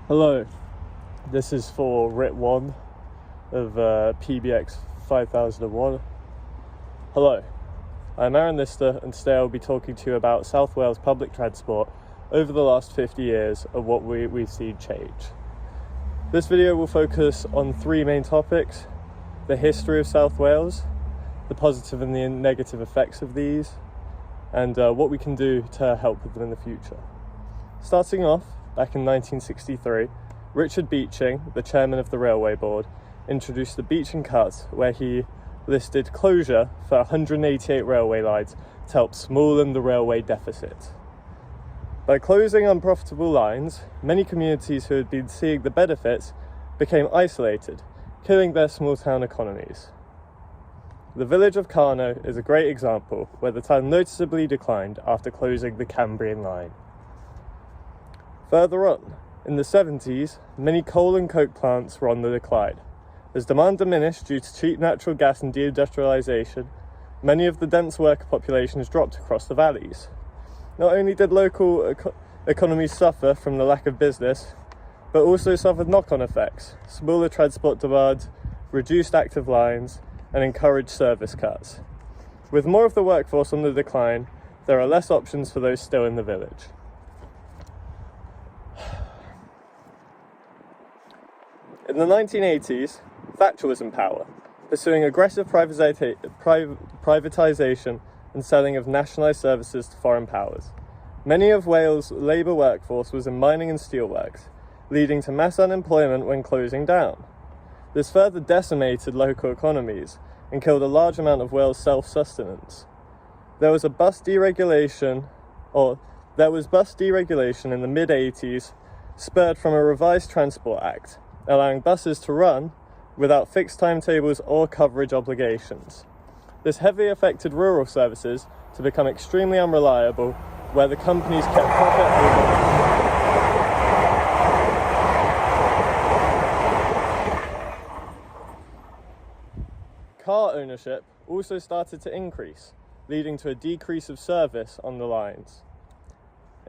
Hello, this is for WRIT1 of PBX 5001. Hello, I'm Aaron Lister, and today I'll be talking to you about South Wales public transport over the last 50 years and what we've seen change. This video will focus on three main topics: the history of South Wales, the positive and the negative effects of these, and what we can do to help with them in the future. Starting off, back in 1963, Richard Beeching, the chairman of the Railway Board, introduced the Beeching Cut, where he listed closure for 188 railway lines to help smoothen the railway deficit. By closing unprofitable lines, many communities who had been seeing the benefits became isolated, killing their small town economies. The village of Carno is a great example, where the town noticeably declined after closing the Cambrian line. Further on, in the 70s, many coal and coke plants were on the decline. As demand diminished due to cheap natural gas and deindustrialisation, many of the dense worker populations dropped across the valleys. Not only did local economies suffer from the lack of business, but also suffered knock-on effects: smaller transport demand, reduced active lines, and encouraged service cuts. With more of the workforce on the decline, there are less options for those still in the village. In the 1980s, Thatcher was in power, pursuing aggressive privatisation and selling of nationalised services to foreign powers. Many of Wales' labour workforce was in mining and steelworks, leading to mass unemployment when closing down. This further decimated local economies and killed a large amount of Wales' self-sustenance. There was bus deregulation in the mid-80s, spurred from a revised Transport Act, allowing buses to run without fixed timetables or coverage obligations. This heavily affected rural services to become extremely unreliable, where the companies kept profit over. Car ownership also started to increase, leading to a decrease of service on the lines.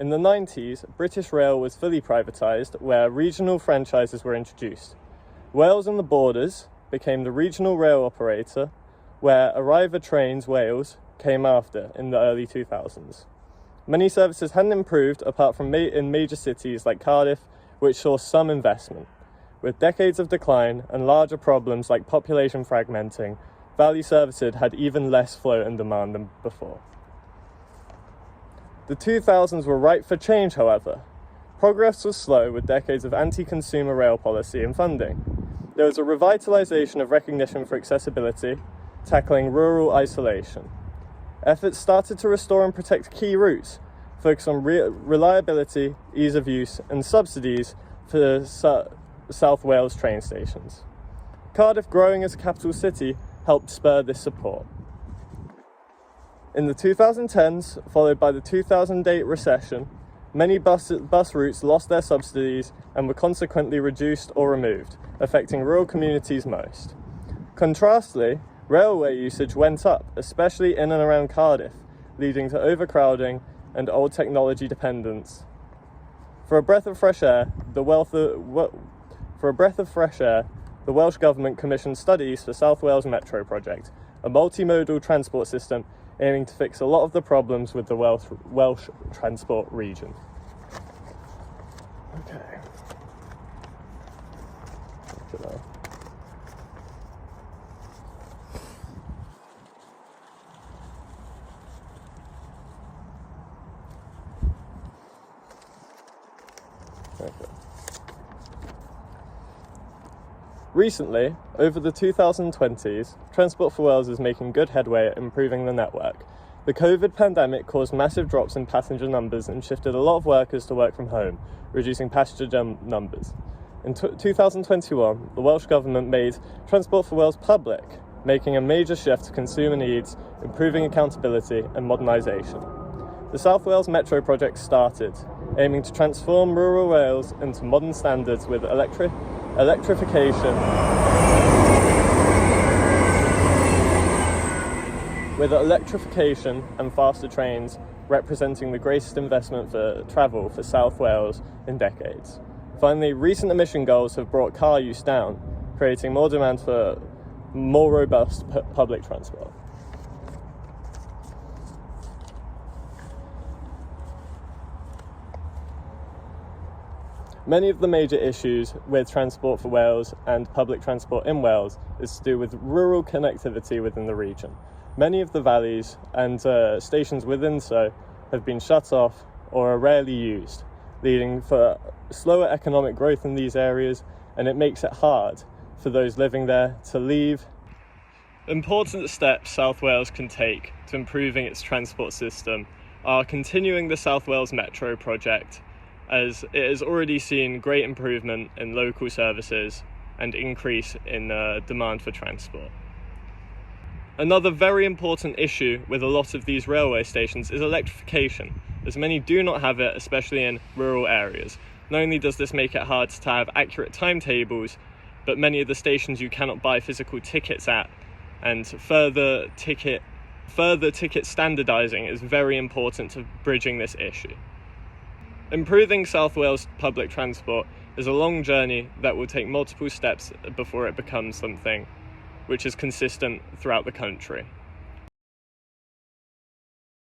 In the 90s, British Rail was fully privatised, where regional franchises were introduced. Wales and the Borders became the regional rail operator, where Arriva Trains Wales came after in the early 2000s. Many services hadn't improved apart from in major cities like Cardiff, which saw some investment. With decades of decline and larger problems like population fragmenting, Valley services had even less flow and demand than before. The 2000s were ripe for change, however. Progress was slow, with decades of anti-consumer rail policy and funding. There was a revitalisation of recognition for accessibility, tackling rural isolation. Efforts started to restore and protect key routes, focus on reliability, ease of use, and subsidies for South Wales train stations. Cardiff, growing as a capital city, helped spur this support. In the 2010s, followed by the 2008 recession, many bus routes lost their subsidies and were consequently reduced or removed, affecting rural communities most. Contrastly, railway usage went up, especially in and around Cardiff, leading to overcrowding and old technology dependence. For a breath of fresh air, the Welsh Government commissioned studies for South Wales Metro project, a multimodal transport system aiming to fix a lot of the problems with the Welsh transport region. Okay. Recently, over the 2020s, Transport for Wales is making good headway at improving the network. The COVID pandemic caused massive drops in passenger numbers and shifted a lot of workers to work from home, reducing passenger numbers. In 2021, the Welsh Government made Transport for Wales public, making a major shift to consumer needs, improving accountability and modernisation. The South Wales Metro project started, aiming to transform rural Wales into modern standards with electrification and faster trains representing the greatest investment for travel for South Wales in decades. Finally, recent emission goals have brought car use down, creating more demand for more robust public transport. Many of the major issues with Transport for Wales and public transport in Wales is to do with rural connectivity within the region. Many of the valleys and stations within so have been shut off or are rarely used, leading for slower economic growth in these areas, and it makes it hard for those living there to leave. Important steps South Wales can take to improving its transport system are continuing the South Wales Metro project, as it has already seen great improvement in local services and increase in demand for transport. Another very important issue with a lot of these railway stations is electrification, as many do not have it, especially in rural areas. Not only does this make it hard to have accurate timetables, but many of the stations you cannot buy physical tickets at, and further ticket standardising is very important to bridging this issue. Improving South Wales public transport is a long journey that will take multiple steps before it becomes something which is consistent throughout the country.